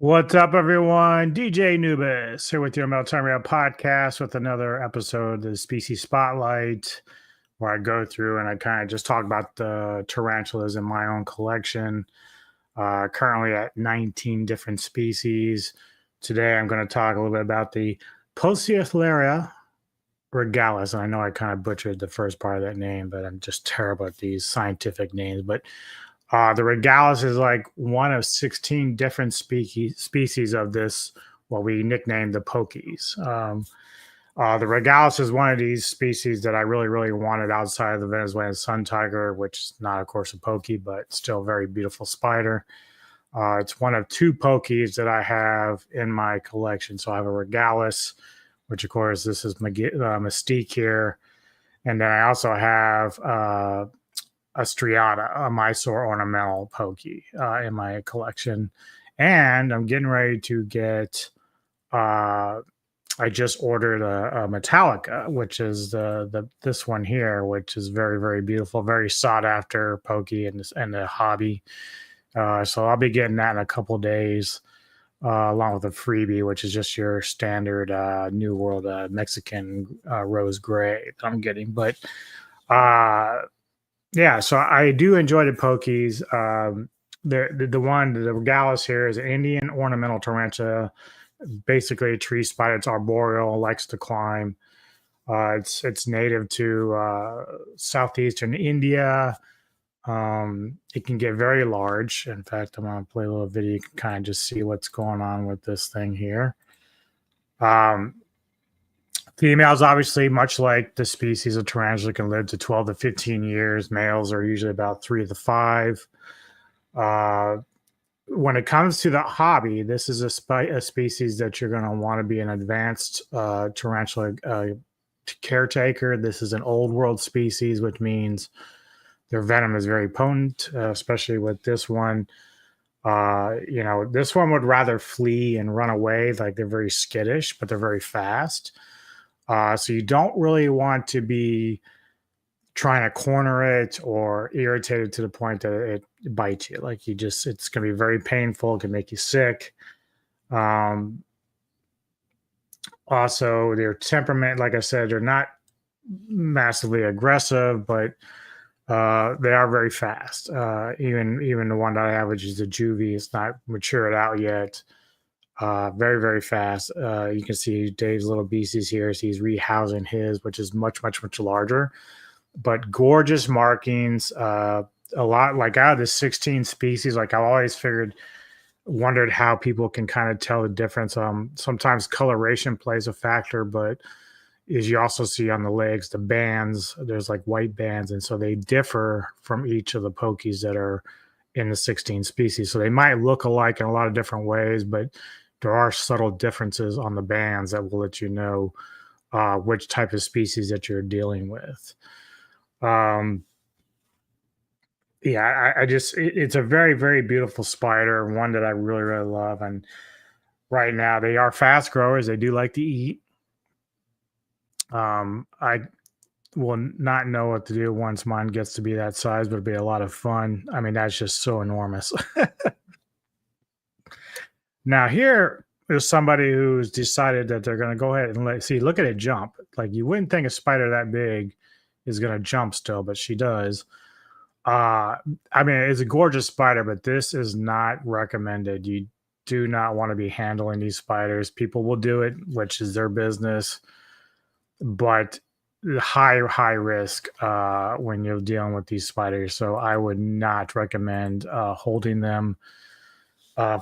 What's up, everyone? DJ Nubis here with your Tarantula podcast with another episode of the Species Spotlight, where I go through and I kind of just talk about the tarantulas in my own collection. Currently at 19 different species. Today, I'm going to talk a little bit about the Poecilotheria Regalis. And I know I kind of butchered the first part of that name, but I'm just terrible at these scientific names. But the Regalis is like one of 16 different species of this, what we nicknamed the pokies. The Regalis is one of these species that I really, really wanted outside of the Venezuelan sun tiger, which is not, of course, a pokey, but still a very beautiful spider. It's one of two pokies that I have in my collection. So I have a Regalis, which, of course, this is Mystique here. And then I also have a striata, a Mysore ornamental pokey in my collection. And I'm getting ready to get, I just ordered a Metallica, which is this one here, which is very, very beautiful, very sought after pokey and the hobby. So I'll be getting that in a couple days, along with a freebie, which is just your standard New World Mexican rose gray that I'm getting. But yeah, so I do enjoy the pokies. The one, the Regalis here is an Indian ornamental tarantula, basically a tree spider. It's arboreal, likes to climb. It's native to southeastern India. It can get very large. In fact, I'm going to play a little video. You can kind of just see what's going on with this thing here. Females, obviously, much like the species of tarantula, can live to 12 to 15 years. Males are usually about 3 to 5. When it comes to the hobby, this is a species that you're going to want to be an advanced tarantula caretaker. This is an old world species, which means their venom is very potent, especially with this one. This one would rather flee and run away. Like, they're very skittish, but they're very fast. So you don't really want to be trying to corner it or irritate it to the point that it bites you. Like, it's going to be very painful. It can make you sick. Also, their temperament, like I said, they're not massively aggressive, but they are very fast. Even the one that I have, which is the juvie, it's not matured out yet. Very, very fast. You can see Dave's little beasties here. So he's rehousing his, which is much, much, much larger. But gorgeous markings. A lot, like out of the 16 species, like I've always wondered how people can kind of tell the difference. Sometimes coloration plays a factor, but as you also see on the legs, the bands, there's like white bands. And so they differ from each of the pokies that are in the 16 species. So they might look alike in a lot of different ways, but there are subtle differences on the bands that will let you know which type of species that you're dealing with. It's a very, very beautiful spider, one that I really, really love. And right now they are fast growers. They do like to eat. I will not know what to do once mine gets to be that size, but it'll be a lot of fun. I mean, that's just so enormous. Now here is somebody who's decided that they're going to go ahead and look at it jump. Like, you wouldn't think a spider that big is going to jump still, but she does. I mean, it's a gorgeous spider, but this is not recommended. You do not want to be handling these spiders. People will do it, which is their business, but high risk when you're dealing with these spiders. So I would not recommend holding them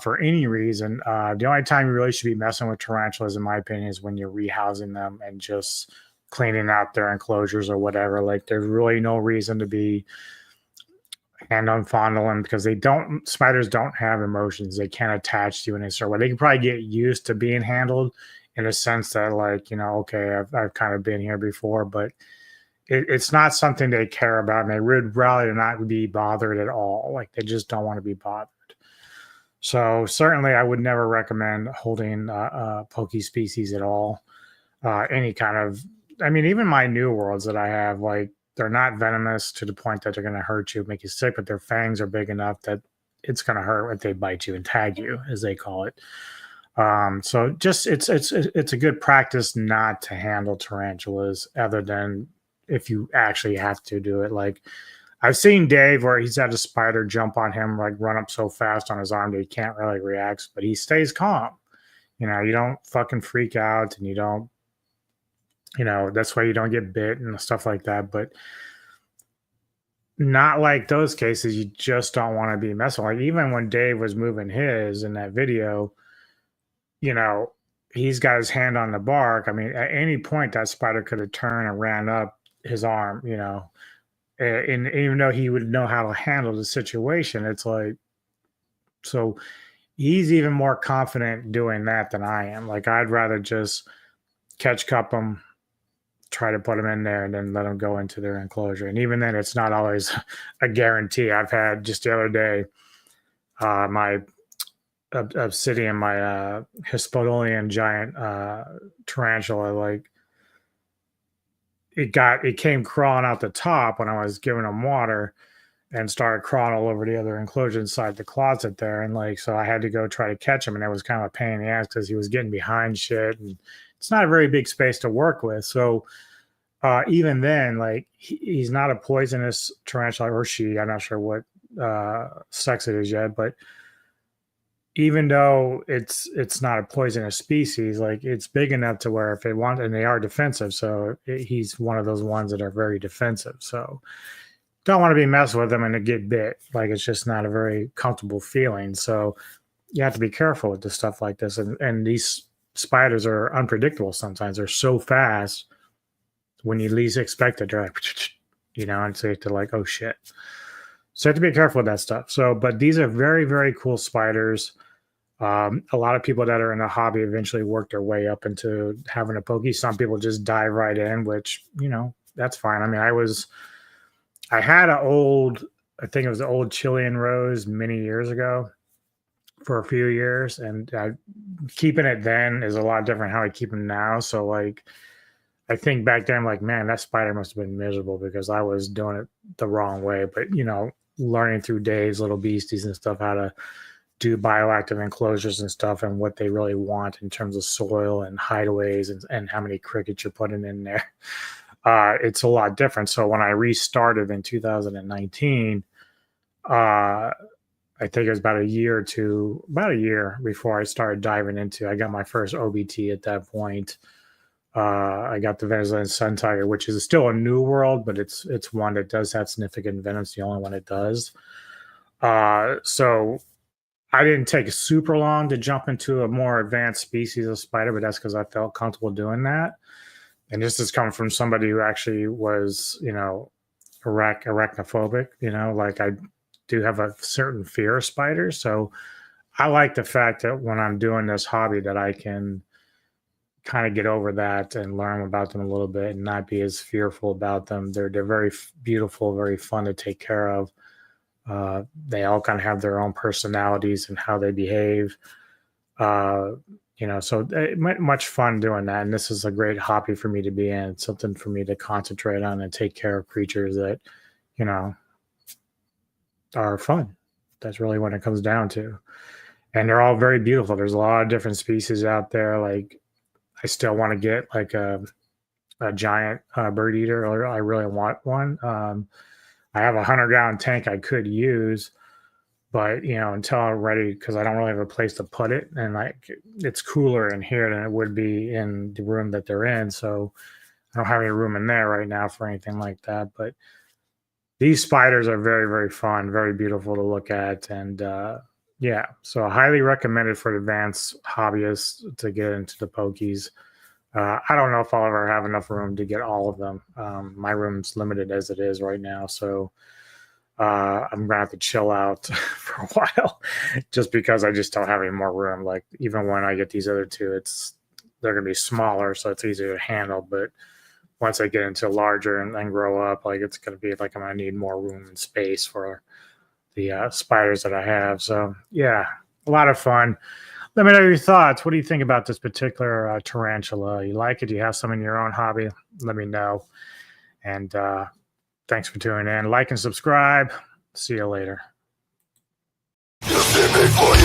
for any reason. The only time you really should be messing with tarantulas, in my opinion, is when you're rehousing them and just cleaning out their enclosures or whatever. Like, there's really no reason to be hand-on fondling, because spiders don't have emotions. They can't attach to you in a certain way. They can probably get used to being handled in a sense that, like, okay, I've kind of been here before, but it's not something they care about, and they would rather not be bothered at all. Like, they just don't want to be bothered. So certainly I would never recommend holding pokey species at all. Any kind of, I mean, even my New Worlds that I have, like, they're not venomous to the point that they're going to hurt you, make you sick, but their fangs are big enough that it's going to hurt if they bite you and tag you, as they call it. So just it's a good practice not to handle tarantulas, other than if you actually have to do it. Like I've seen Dave where he's had a spider jump on him, like run up so fast on his arm that he can't really react, but he stays calm. You don't fucking freak out, and you don't, that's why you don't get bit and stuff like that. But not like those cases, you just don't want to be messing. Like even when Dave was moving his in that video, you know, he's got his hand on the bark. I mean, at any point that spider could have turned and ran up his arm, and even though he would know how to handle the situation, it's like, so he's even more confident doing that than I am. Like I'd rather just catch cup them, try to put them in there, and then let them go into their enclosure. And even then, it's not always a guarantee. I've had just the other day, my obsidian, my Hispodolian giant tarantula, like it came crawling out the top when I was giving him water, and started crawling all over the other enclosure inside the closet there. And like, so I had to go try to catch him, and it was kind of a pain in the ass because he was getting behind shit, and it's not a very big space to work with. So even then, like he's not a poisonous tarantula, or she, I'm not sure what sex it is yet, but even though it's not a poisonous species, like it's big enough to where if they want, and they are defensive, so he's one of those ones that are very defensive. So don't want to be messing with them and to get bit. Like it's just not a very comfortable feeling. So you have to be careful with this stuff like this. And these spiders are unpredictable sometimes. They're so fast when you least expect it, they're like, and so you have to like, oh shit. So you have to be careful with that stuff. So, but these are very, very cool spiders. A lot of people that are in the hobby eventually work their way up into having a pokey. Some people just dive right in, which, that's fine. I mean, I had I think it was an old Chilean rose many years ago for a few years. And keeping it then is a lot different how I keep them now. So like, I think back then, I'm like, man, that spider must have been miserable because I was doing it the wrong way. But, learning through Dave's little beasties and stuff, how to do bioactive enclosures and stuff, and what they really want in terms of soil and hideaways, and how many crickets you're putting in there. It's a lot different. So when I restarted in 2019, I think it was about a year before I started diving into, I got my first OBT at that point. I got the Venezuelan sun tiger, which is still a new world, but it's one that does have significant venom. It's the only one it does. So I didn't take super long to jump into a more advanced species of spider, but that's because I felt comfortable doing that. And this is coming from somebody who actually was, arachnophobic. Like I do have a certain fear of spiders. So I like the fact that when I'm doing this hobby that I can kind of get over that and learn about them a little bit and not be as fearful about them. They're very beautiful, very fun to take care of. They all kind of have their own personalities and how they behave. So much fun doing that. And this is a great hobby for me to be in. It's something for me to concentrate on and take care of creatures that, are fun. That's really what it comes down to. And they're all very beautiful. There's a lot of different species out there. Like I still want to get like a giant bird eater, or I really want one. I have a 100-gallon tank I could use, but until I'm ready, because I don't really have a place to put it, and like it's cooler in here than it would be in the room that they're in. So I don't have any room in there right now for anything like that. But these spiders are very, very fun, very beautiful to look at, and yeah, so I highly recommend it for advanced hobbyists to get into the pokies. I don't know if I'll ever have enough room to get all of them. My room's limited as it is right now, so I'm gonna have to chill out for a while, just because I just don't have any more room. Like even when I get these other two, they're gonna be smaller, so it's easier to handle. But once I get into larger and grow up, like it's gonna be like I'm gonna need more room and space for the spiders that I have. So yeah, a lot of fun. Let me know your thoughts. What do you think about this particular tarantula? You like it? Do you have some in your own hobby? Let me know. And thanks for tuning in. Like and subscribe. See you later. before